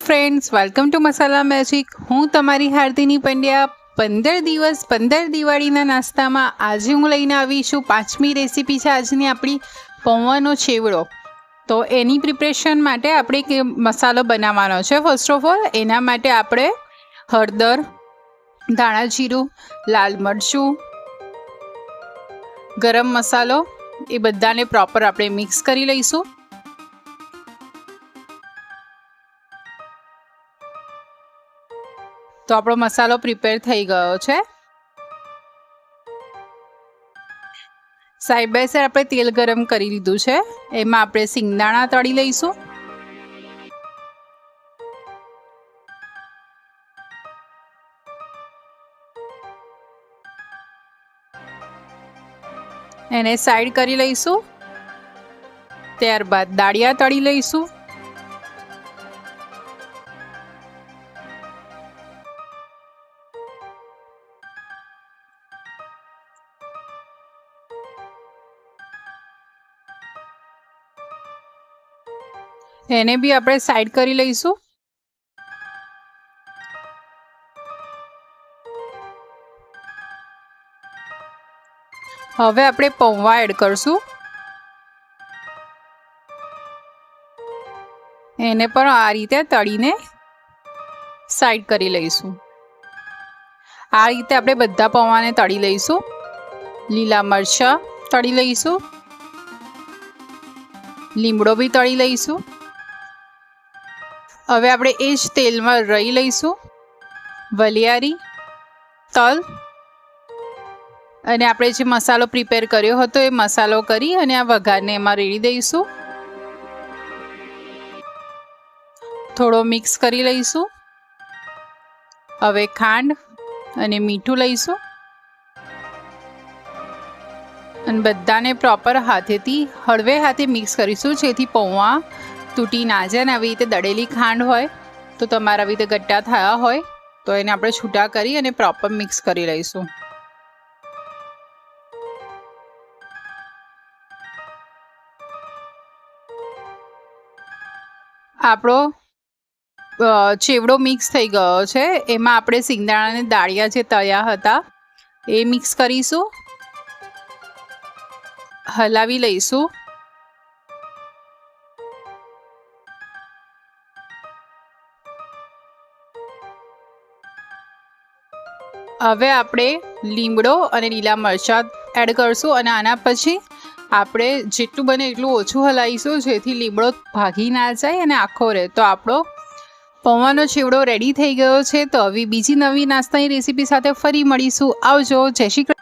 Friends, welcome to Masala magic. हूँ तमारी हार्दिनी पंड्या। 15 દિવસ 15 દિવાળીના નાસ્તામાં આજે હું લઈને આવી છું 5મી રેસીપી છે આજની આપણી પૌવાનો ચેવડો। તો એની પ્રિપરેશન માટે આપણે એક મસાલો બનાવવાનો છે। ફર્સ્ટ ઓફ ઓલ એના માટે આપણે હળદર, ધાણા જીરું, લાલ મરચું, ગરમ મસાલો એ બધાને પ્રોપર આપણે મિક્સ કરી લઈશું। તો આપણો મસાલો પ્રિપેર થઈ ગયો છે। સાઈડ બાય સાઈડ આપણે તેલ ગરમ કરી લીધું છે। એમાં આપણે સિંગદાણા તળી લઈશું। એને સાઈડ કરી લઈશું। ત્યારબાદ દાળિયા તળી લઈશું। એને બી આપણે સાઈડ કરી લઈશું। હવે આપણે પૌવા એડ કરશું। એને પણ આ રીતે તળીને સાઈડ કરી લઈશું। આ રીતે આપણે બધા પૌવાને તળી લઈશું। લીલા મરચાં તળી લઈશું। લીમડો બી તળી લઈશું। હવે આપણે એ જ તેલમાં રાઈ લઈશું, વલિયારી, તલ અને આપણે જે મસાલો પ્રિપેર કર્યો હતો એ મસાલો કરી અને આ વઘારને એમાં રેડી દઈશું। થોડો મિક્સ કરી લઈશું। હવે ખાંડ અને મીઠું લઈશું અને બધાને પ્રોપર હાથેથી હળવે હાથે મિક્સ કરીશું, જેથી પૌવા તૂટી ના જાય। ને આવી રીતે દળેલી ખાંડ હોય તો તમારા આવી રીતે ગટ્ટા થયા હોય તો એને આપણે છૂટા કરી અને પ્રોપર મિક્સ કરી લઈશું। આપણો ચેવડો મિક્સ થઈ ગયો છે। એમાં આપણે સિંગદાણાને દાળિયા જે તળ્યા હતા એ મિક્સ કરીશું, હલાવી લઈશું। હવે આપણે લીમડો અને લીલા મરચાં એડ કરશું અને આના પછી આપણે જેટલું બને એટલું ઓછું હલાવીશું, જેથી લીમડો ભાગી ના જાય અને આખો રહે। તો આપણો પૌવાનો ચેવડો રેડી થઈ ગયો છે। તો હવે બીજી નવી નાસ્તાની રેસીપી સાથે ફરી મળીશું। આવજો। જય શ્રી કૃષ્ણ।